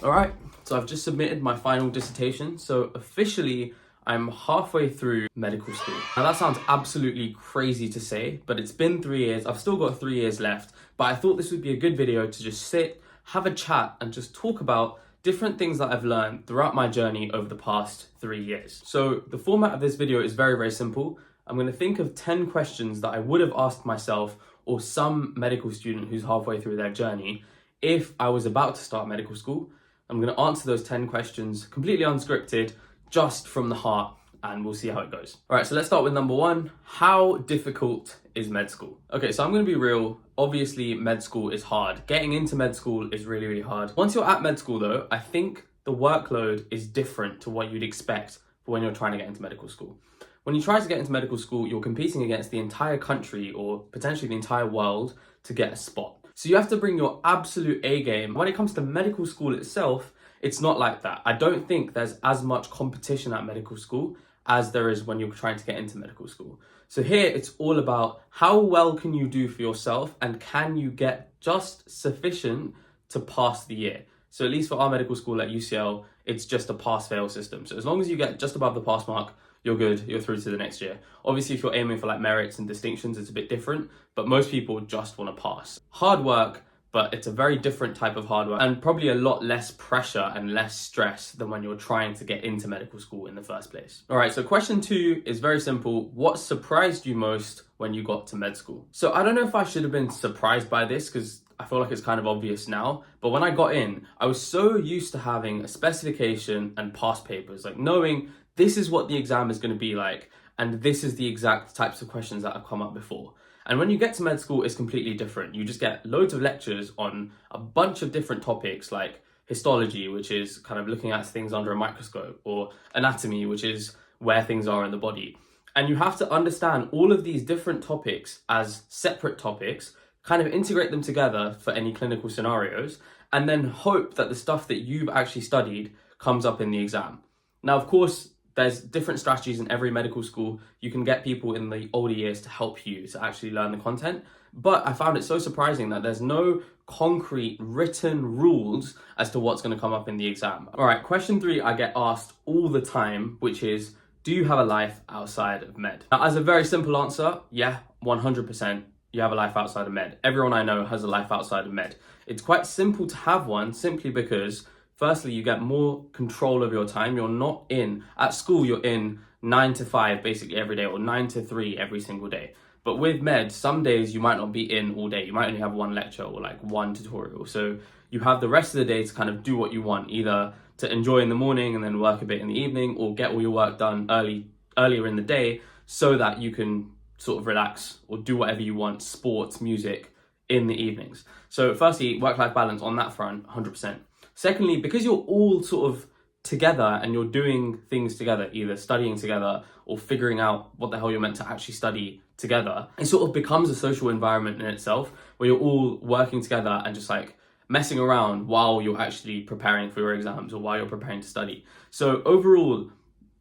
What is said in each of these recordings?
All right, so I've just submitted my final dissertation. So officially, I'm halfway through medical school. Now that sounds absolutely crazy to say, but it's been 3 years. I've still got 3 years left, but I thought this would be a good video to just sit, have a chat, and just talk about different things that I've learned throughout my journey over the past 3 years. So the format of this video is very, very simple. I'm going to think of 10 questions that I would have asked myself or some medical student who's halfway through their journey if I was about to start medical school. I'm going to answer those 10 questions completely unscripted, just from the heart, and we'll see how it goes. All right, so let's start with number one. How difficult is med school? Okay, so I'm going to be real. Obviously, med school is hard. Getting into med school is really, really hard. Once you're at med school though, I think the workload is different to what you'd expect for when you're trying to get into medical school. When you try to get into medical school, you're competing against the entire country or potentially the entire world to get a spot. So you have to bring your absolute A game. When it comes to medical school itself, it's not like that. I don't think there's as much competition at medical school as there is when you're trying to get into medical school. So here it's all about how well can you do for yourself and can you get just sufficient to pass the year. So at least for our medical school at UCL, it's just a pass-fail system. So as long as you get just above the pass mark, you're good, you're through to the next year. Obviously, if you're aiming for like merits and distinctions, it's a bit different, but most people just want to pass. Hard work, but it's a very different type of hard work and probably a lot less pressure and less stress than when you're trying to get into medical school in the first place. All right, so question 2 is very simple. What surprised you most when you got to med school? So I don't know if I should have been surprised by this because I feel like it's kind of obvious now, but when I got in, I was so used to having a specification and past papers, like knowing this is what the exam is going to be like, and this is the exact types of questions that have come up before. And when you get to med school, it's completely different. You just get loads of lectures on a bunch of different topics like histology, which is kind of looking at things under a microscope, or anatomy, which is where things are in the body. And you have to understand all of these different topics as separate topics, kind of integrate them together for any clinical scenarios, and then hope that the stuff that you've actually studied comes up in the exam. Now, of course, there's different strategies in every medical school. You can get people in the older years to help you to actually learn the content. But I found it so surprising that there's no concrete written rules as to what's going to come up in the exam. All right, question 3 I get asked all the time, which is, do you have a life outside of med? Now, as a very simple answer, yeah, 100%. You have a life outside of med. Everyone I know has a life outside of med. It's quite simple to have one simply because firstly, you get more control of your time. You're not at school, you're in 9 to 5 basically every day or 9 to 3 every single day. But with med, some days you might not be in all day. You might only have one lecture or like one tutorial. So you have the rest of the day to kind of do what you want, either to enjoy in the morning and then work a bit in the evening, or get all your work done earlier in the day so that you can sort of relax or do whatever you want, sports, music, in the evenings. So firstly, work-life balance on that front, 100%. Secondly, because you're all sort of together and you're doing things together, either studying together or figuring out what the hell you're meant to actually study together, it sort of becomes a social environment in itself where you're all working together and just like messing around while you're actually preparing for your exams or while you're preparing to study. So overall,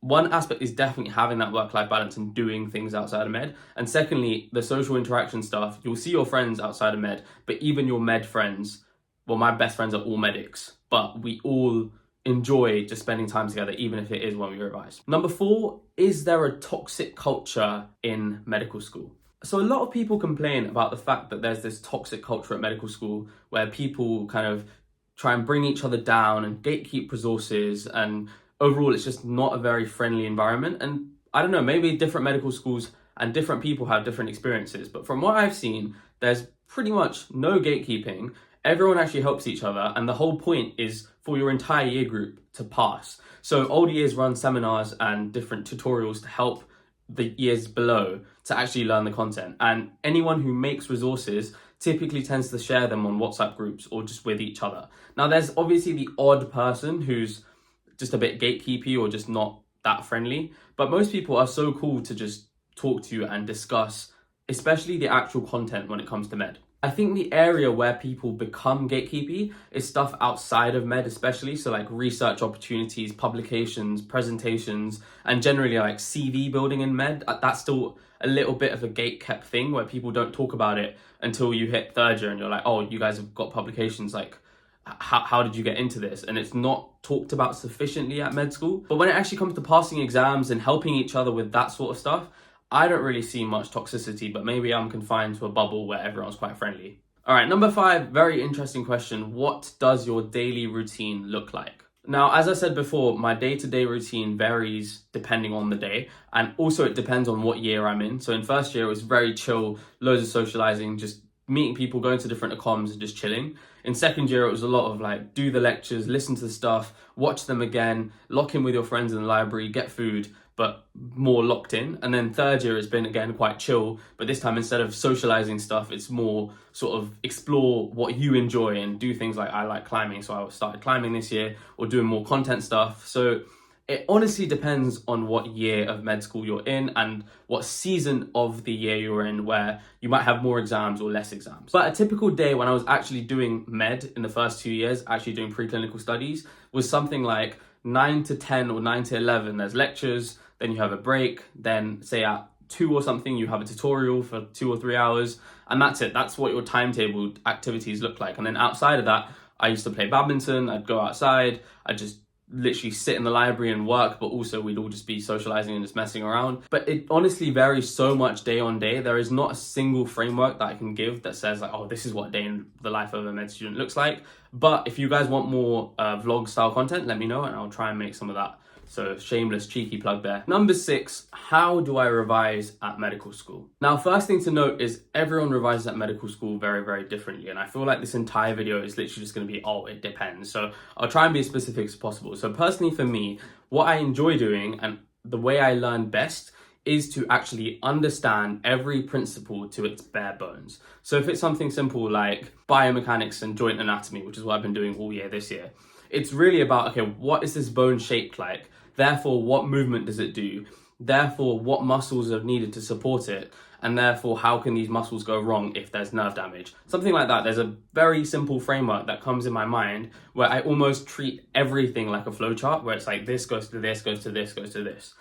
one aspect is definitely having that work-life balance and doing things outside of med. And secondly, the social interaction stuff. You'll see your friends outside of med, but even your med friends, well, my best friends are all medics, but we all enjoy just spending time together, even if it is when we revise. Number 4, is there a toxic culture in medical school? So a lot of people complain about the fact that there's this toxic culture at medical school where people kind of try and bring each other down and gatekeep resources, and overall it's just not a very friendly environment. And I don't know, maybe different medical schools and different people have different experiences, but from what I've seen, there's pretty much no gatekeeping. Everyone actually helps each other, and the whole point is for your entire year group to pass. So older years run seminars and different tutorials to help the years below to actually learn the content. And anyone who makes resources typically tends to share them on WhatsApp groups or just with each other. Now, there's obviously the odd person who's just a bit gatekeepy or just not that friendly, but most people are so cool to just talk to you and discuss, especially the actual content when it comes to med. I think the area where people become gatekeepy is stuff outside of med, especially. So like research opportunities, publications, presentations, and generally like CV building in med. That's still a little bit of a gate-kept thing where people don't talk about it until you hit third year and you're like, oh, you guys have got publications like how did you get into this? And it's not talked about sufficiently at med school. But when it actually comes to passing exams and helping each other with that sort of stuff, I don't really see much toxicity, but maybe I'm confined to a bubble where everyone's quite friendly. All right, number 5, very interesting question. What does your daily routine look like? Now, as I said before, my day-to-day routine varies depending on the day, and also it depends on what year I'm in. So in first year, it was very chill, loads of socializing, just meeting people, going to different comms and just chilling. In second year, it was a lot of like, do the lectures, listen to the stuff, watch them again, lock in with your friends in the library, get food, but more locked in. And then third year has been, again, quite chill, but this time instead of socializing stuff, it's more sort of explore what you enjoy and do things like, I like climbing, so I started climbing this year, or doing more content stuff. So it honestly depends on what year of med school you're in and what season of the year you're in, where you might have more exams or less exams. But a typical day when I was actually doing med in the first 2 years, actually doing preclinical studies, was something like 9 to 10 or 9 to 11. There's lectures, then you have a break, then say at 2 or something, you have a tutorial for 2 or 3 hours, and that's it. That's what your timetable activities look like. And then outside of that, I used to play badminton, I'd go outside, I'd just literally sit in the library and work, but also we'd all just be socializing and just messing around. But it honestly varies so much day on day. There is not a single framework that I can give that says like, oh, this is what a day in the life of a med student looks like. But if you guys want more vlog style content, let me know and I'll try and make some of that. So shameless, cheeky plug there. Number 6, how do I revise at medical school? Now, first thing to note is everyone revises at medical school very, very differently. And I feel like this entire video is literally just gonna be, oh, it depends. So I'll try and be as specific as possible. So personally for me, what I enjoy doing and the way I learn best is to actually understand every principle to its bare bones. So if it's something simple like biomechanics and joint anatomy, which is what I've been doing all year this year, it's really about, okay, what is this bone shaped like? Therefore, what movement does it do? Therefore, what muscles are needed to support it? And therefore, how can these muscles go wrong if there's nerve damage? Something like that. There's a very simple framework that comes in my mind where I almost treat everything like a flowchart, where it's like this goes to this, goes to this, goes to this.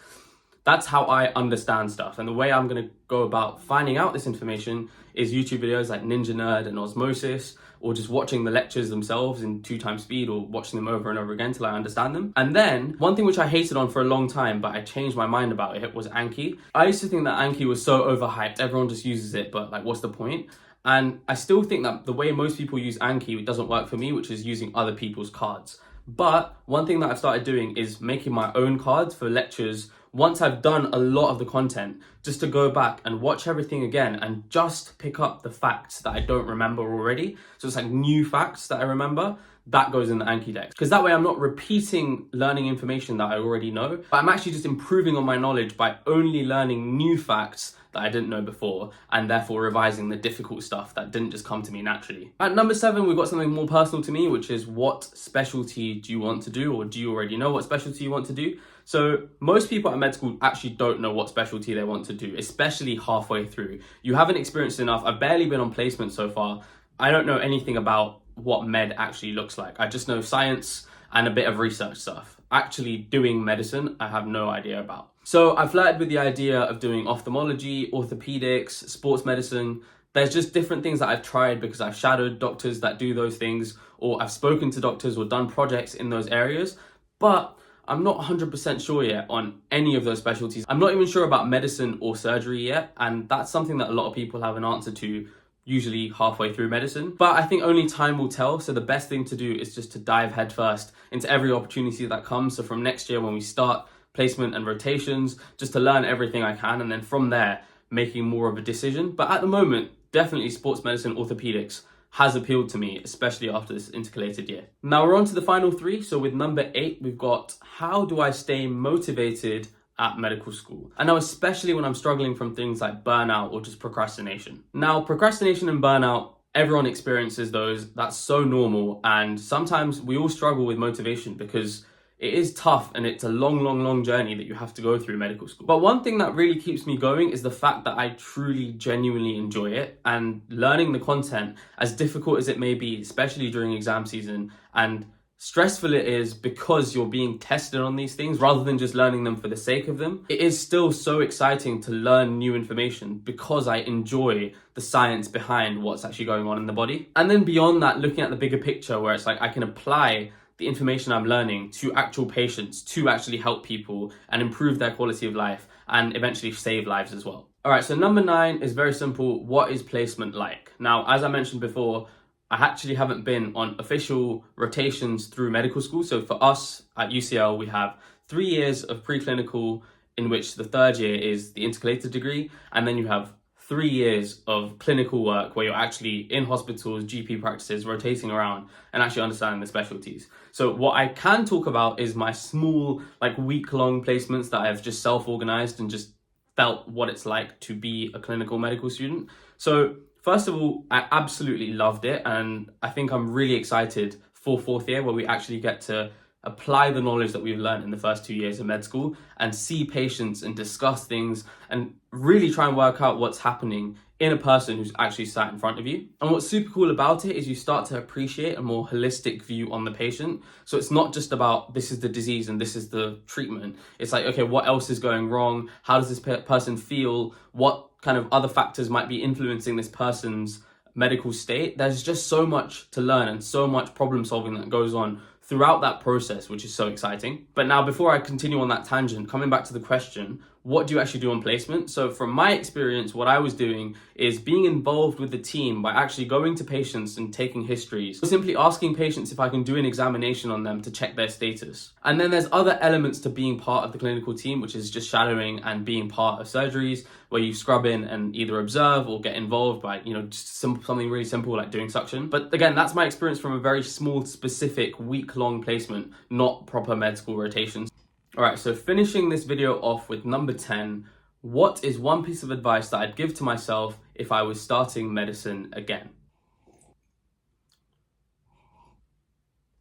That's how I understand stuff. And the way I'm going to go about finding out this information is YouTube videos like Ninja Nerd and Osmosis, or just watching the lectures themselves in 2 times speed, or watching them over and over again till I understand them. And then one thing which I hated on for a long time, but I changed my mind about it, was Anki. I used to think that Anki was so overhyped. Everyone just uses it, but like, what's the point? And I still think that the way most people use Anki, it doesn't work for me, which is using other people's cards. But one thing that I've started doing is making my own cards for lectures once I've done a lot of the content, just to go back and watch everything again and just pick up the facts that I don't remember already. So it's like new facts that I remember, that goes in the Anki Dex. Because that way I'm not repeating learning information that I already know, but I'm actually just improving on my knowledge by only learning new facts that I didn't know before, and therefore revising the difficult stuff that didn't just come to me naturally. At number 7, we've got something more personal to me, which is what specialty do you want to do, or do you already know what specialty you want to do? So most people at med school actually don't know what specialty they want to do, especially halfway through. You haven't experienced enough. I've barely been on placement so far. I don't know anything about what med actually looks like. I just know science and a bit of research stuff. Actually doing medicine, I have no idea about. So I flirted with the idea of doing ophthalmology, orthopedics, sports medicine. There's just different things that I've tried because I've shadowed doctors that do those things, or I've spoken to doctors or done projects in those areas, but I'm not 100% sure yet on any of those specialties. I'm not even sure about medicine or surgery yet, and that's something that a lot of people have an answer to usually halfway through medicine. But I think only time will tell, so the best thing to do is just to dive headfirst into every opportunity that comes. So from next year when we start placement and rotations, just to learn everything I can, and then from there, making more of a decision. But at the moment, definitely sports medicine, orthopedics has appealed to me, especially after this intercalated year. Now we're on to the final 3. So with number 8, we've got, how do I stay motivated at medical school? And now especially when I'm struggling from things like burnout or just procrastination. Now procrastination and burnout, everyone experiences those. That's so normal. And sometimes we all struggle with motivation because it is tough and it's a long journey that you have to go through medical school. But one thing that really keeps me going is the fact that I truly, genuinely enjoy it, and learning the content, as difficult as it may be, especially during exam season, and stressful it is because you're being tested on these things rather than just learning them for the sake of them, it is still so exciting to learn new information because I enjoy the science behind what's actually going on in the body. And then beyond that, looking at the bigger picture where it's like I can apply the information I'm learning to actual patients to actually help people and improve their quality of life and eventually save lives as well. All right, so number 9 is very simple. What is placement like? Now, as I mentioned before, I actually haven't been on official rotations through medical school. So for us at UCL, we have 3 years of preclinical, in which the third year is the intercalated degree. And then you have 3 years of clinical work where you're actually in hospitals, GP practices, rotating around and actually understanding the specialties. So what I can talk about is my small, like week-long placements that I've just self-organized and just felt what it's like to be a clinical medical student. So first of all, I absolutely loved it, and I think I'm really excited for fourth year where we actually get to apply the knowledge that we've learned in the first 2 years of med school and see patients and discuss things and really try and work out what's happening in a person who's actually sat in front of you. And what's super cool about it is you start to appreciate a more holistic view on the patient. So it's not just about this is the disease and this is the treatment. It's like, okay, what else is going wrong? How does this person feel? What kind of other factors might be influencing this person's medical state? There's just so much to learn and so much problem solving that goes on throughout that process, which is so exciting. But now, before I continue on that tangent, coming back to the question, what do you actually do on placement? So from my experience, what I was doing is being involved with the team by actually going to patients and taking histories, simply asking patients if I can do an examination on them to check their status. And then there's other elements to being part of the clinical team, which is just shadowing and being part of surgeries where you scrub in and either observe or get involved by, just something really simple like doing suction. But again, that's my experience from a very small, specific week-long placement, not proper med school rotations. All right, so finishing this video off with number 10, what is one piece of advice that I'd give to myself if I was starting medicine again?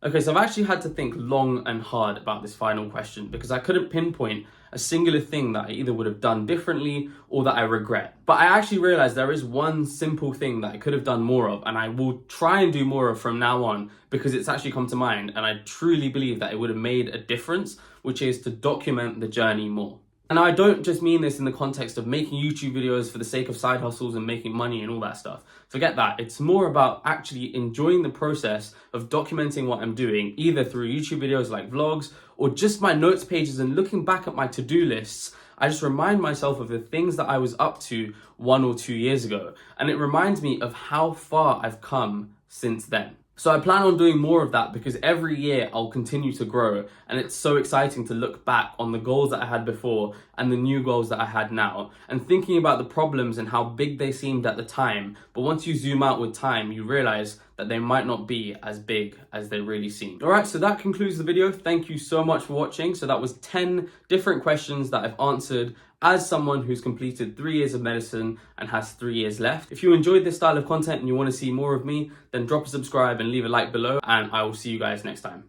Okay, so I've actually had to think long and hard about this final question because I couldn't pinpoint a singular thing that I either would have done differently or that I regret. But I actually realized there is one simple thing that I could have done more of, and I will try and do more of from now on because it's actually come to mind and I truly believe that it would have made a difference, which is to document the journey more. And I don't just mean this in the context of making YouTube videos for the sake of side hustles and making money and all that stuff. Forget that. It's more about actually enjoying the process of documenting what I'm doing, either through YouTube videos like vlogs or just my notes pages and looking back at my to-do lists. I just remind myself of the things that I was up to 1 or 2 years ago. And it reminds me of how far I've come since then. So I plan on doing more of that because every year I'll continue to grow, and it's so exciting to look back on the goals that I had before and the new goals that I had now, and thinking about the problems and how big they seemed at the time. But once you zoom out with time, you realize that they might not be as big as they really seem. All right, so that concludes the video. Thank you so much for watching. So that was 10 different questions that I've answered as someone who's completed 3 years of medicine and has 3 years left. If you enjoyed this style of content and you want to see more of me, then drop a subscribe and leave a like below, and I will see you guys next time.